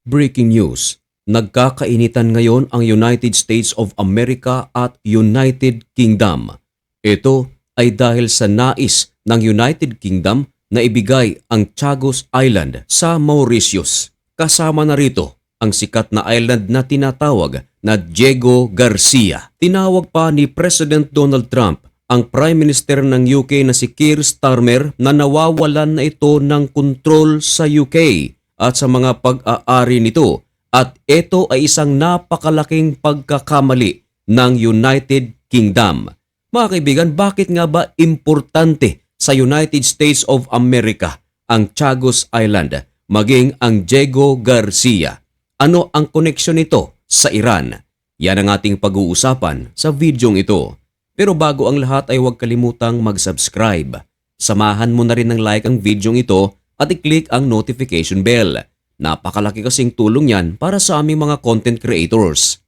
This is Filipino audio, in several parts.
Breaking news. Nagkakainitan ngayon ang United States of America at United Kingdom. Ito ay dahil sa nais ng United Kingdom na ibigay ang Chagos Island sa Mauritius. Kasama na rito ang sikat na island na tinatawag na Diego Garcia. Tinawag pa ni President Donald Trump ang Prime Minister ng UK na si Keir Starmer na nawawalan na ito ng kontrol sa UK at sa mga pag-aari nito, at ito ay isang napakalaking pagkakamali ng United Kingdom. Mga kaibigan, bakit nga ba importante sa United States of America ang Chagos Island maging ang Diego Garcia? Ano ang koneksyon nito sa Iran? Yan ang ating pag-uusapan sa videong ito. Pero bago ang lahat ay huwag kalimutang mag-subscribe. Samahan mo na rin ng like ang videong ito at i-click ang notification bell. Napakalaki kasing tulong yan para sa aming mga content creators.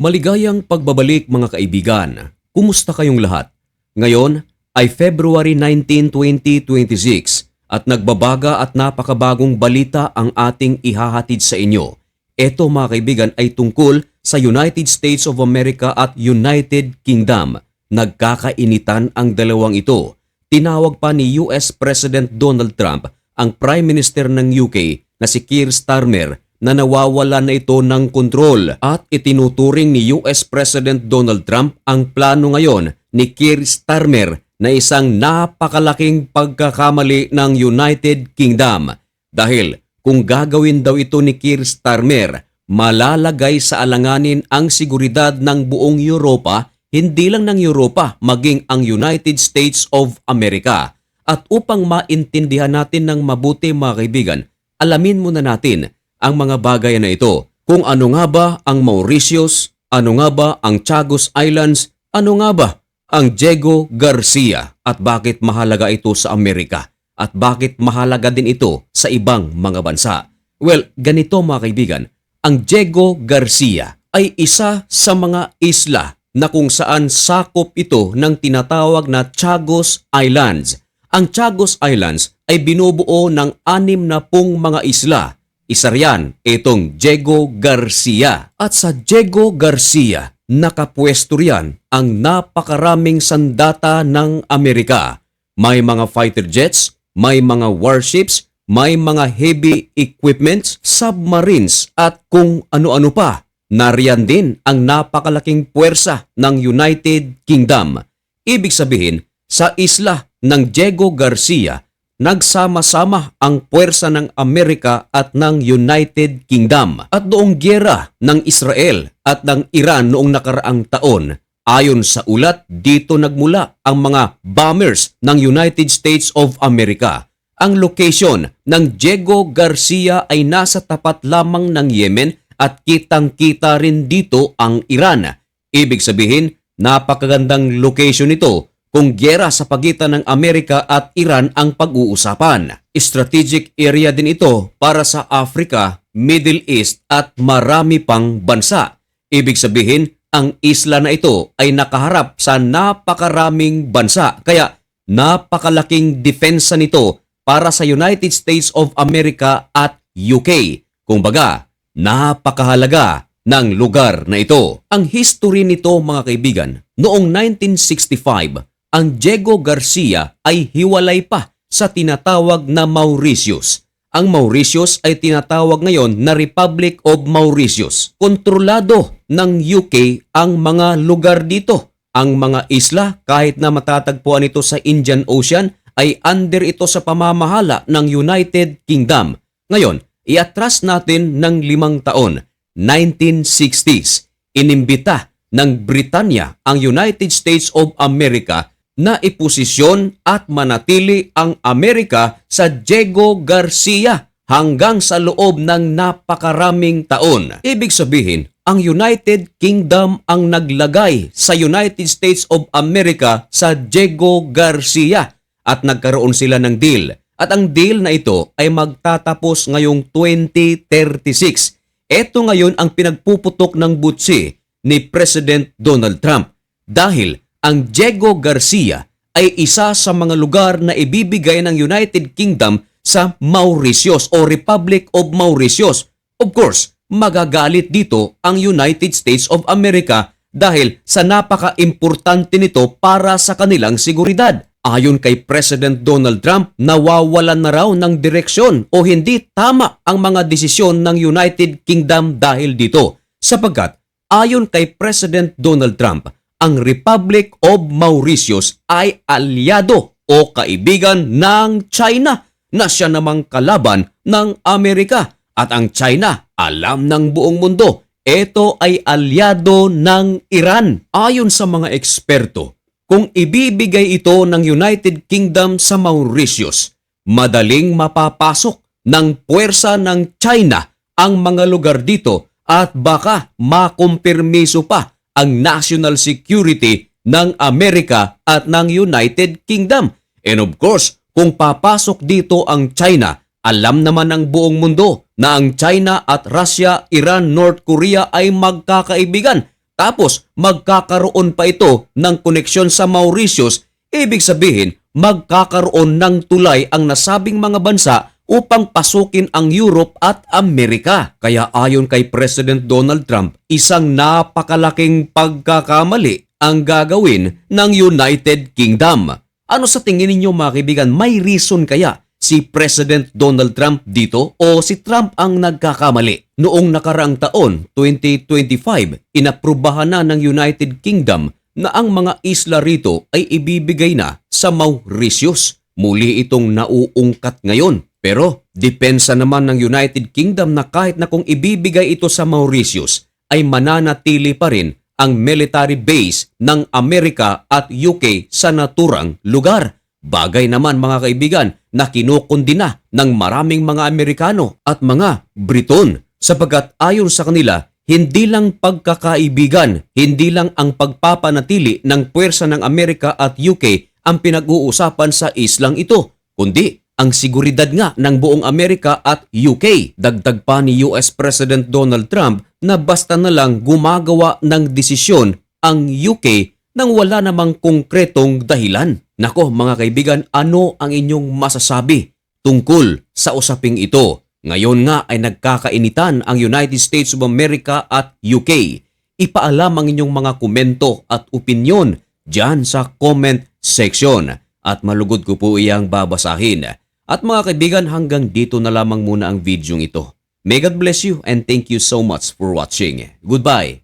Maligayang pagbabalik mga kaibigan. Kumusta kayong lahat? Ngayon ay February 19, 2026 at nagbabaga at napakabagong balita ang ating ihahatid sa inyo. Ito mga kaibigan ay tungkol sa United States of America at United Kingdom. Nagkakainitan ang dalawang ito. Tinawag pa ni US President Donald Trump ang Prime Minister ng UK na si Keir Starmer na nawawala na ito ng kontrol, at itinuturing ni US President Donald Trump ang plano ngayon ni Keir Starmer na isang napakalaking pagkakamali ng United Kingdom. Dahil kung gagawin daw ito ni Keir Starmer, malalagay sa alanganin ang seguridad ng buong Europa, hindi lang ng Europa maging ang United States of America. At upang maintindihan natin ng mabuti mga kaibigan, alamin muna natin ang mga bagay na ito. Kung ano nga ba ang Mauritius, ano nga ba ang Chagos Islands, ano nga ba ang Diego Garcia, at bakit mahalaga ito sa Amerika, at bakit mahalaga din ito sa ibang mga bansa. Well, ganito mga kaibigan, ang Diego Garcia ay isa sa mga isla na kung saan sakop ito ng tinatawag na Chagos Islands. Ang Chagos Islands ay binubuo ng 60 mga isla. Isa riyan itong Diego Garcia. At sa Diego Garcia, nakapwesto riyan ang napakaraming sandata ng Amerika. May mga fighter jets, may mga warships, may mga heavy equipments, submarines, at kung ano-ano pa. Nariyan din ang napakalaking puwersa ng United Kingdom. Ibig sabihin, sa isla ng Diego Garcia, nagsama-sama ang puwersa ng Amerika at ng United Kingdom. At noong gyera ng Israel at ng Iran noong nakaraang taon, ayon sa ulat, dito nagmula ang mga bombers ng United States of America. Ang location ng Diego Garcia ay nasa tapat lamang ng Yemen at kitang-kita rin dito ang Iran. Ibig sabihin, napakagandang location ito kung gyera sa pagitan ng Amerika at Iran ang pag-uusapan. Strategic area din ito para sa Africa, Middle East at marami pang bansa. Ibig sabihin, ang isla na ito ay nakaharap sa napakaraming bansa. Kaya napakalaking depensa nito para sa United States of America at UK. Kumbaga, napakahalaga ng lugar na ito. Ang history nito mga kaibigan, noong 1965, ang Diego Garcia ay hiwalay pa sa tinatawag na Mauritius. Ang Mauritius ay tinatawag ngayon na Republic of Mauritius. Kontrolado ng UK ang mga lugar dito. Ang mga isla, kahit na matatagpuan ito sa Indian Ocean, ay under ito sa pamamahala ng United Kingdom. Ngayon, iatras natin ng 5 taon, 1960s. Inimbita ng Britanya ang United States of America na iposisyon at manatili ang Amerika sa Diego Garcia hanggang sa loob ng napakaraming taon. Ibig sabihin, ang United Kingdom ang naglagay sa United States of America sa Diego Garcia at nagkaroon sila ng deal. At ang deal na ito ay magtatapos ngayong 2036. Ito ngayon ang pinagpuputok ng butsi ni President Donald Trump dahil ang Diego Garcia ay isa sa mga lugar na ibibigay ng United Kingdom sa Mauritius o Republic of Mauritius. Of course, magagalit dito ang United States of America dahil sa napaka-importante nito para sa kanilang seguridad. Ayon kay President Donald Trump, nawawalan na raw ng direksyon o hindi tama ang mga desisyon ng United Kingdom dahil dito. Sapagkat ayon kay President Donald Trump, ang Republic of Mauritius ay alyado o kaibigan ng China na siya namang kalaban ng Amerika. At ang China, alam ng buong mundo, ito ay alyado ng Iran. Ayon sa mga eksperto, kung ibibigay ito ng United Kingdom sa Mauritius, madaling mapapasok ng puwersa ng China ang mga lugar dito at baka makumpirmiso pa ang national security ng Amerika at ng United Kingdom. And of course, kung papasok dito ang China, alam naman ng buong mundo na ang China at Russia, Iran, North Korea ay magkakaibigan. Tapos magkakaroon pa ito ng koneksyon sa Mauritius. Ibig sabihin, magkakaroon ng tulay ang nasabing mga bansa upang pasukin ang Europe at Amerika. Kaya ayon kay President Donald Trump, isang napakalaking pagkakamali ang gagawin ng United Kingdom. Ano sa tingin ninyo mga kaibigan, may reason kaya si President Donald Trump dito o si Trump ang nagkakamali? Noong nakaraang taon, 2025, inaprubahan na ng United Kingdom na ang mga isla rito ay ibibigay na sa Mauritius. Muli itong nauungkat ngayon. Pero depensa naman ng United Kingdom na kahit na kung ibibigay ito sa Mauritius, ay mananatili pa rin ang military base ng Amerika at UK sa naturang lugar. Bagay naman mga kaibigan na kinukundina ng maraming mga Amerikano at mga Briton sapagkat ayon sa kanila, hindi lang pagkakaibigan, hindi lang ang pagpapanatili ng puwersa ng Amerika at UK ang pinag-uusapan sa islang ito, kundi ang seguridad nga ng buong Amerika at UK. Dagdag pa ni US President Donald Trump na basta na lang gumagawa ng desisyon ang UK nang wala namang konkretong dahilan. Nako mga kaibigan, ano ang inyong masasabi tungkol sa usaping ito? Ngayon nga ay nagkakainitan ang United States of America at UK. Ipaalam ang inyong mga komento at opinyon dyan sa comment section at malugod ko po iyang babasahin. At mga kaibigan, hanggang dito na lamang muna ang video ito. May God bless you and thank you so much for watching. Goodbye!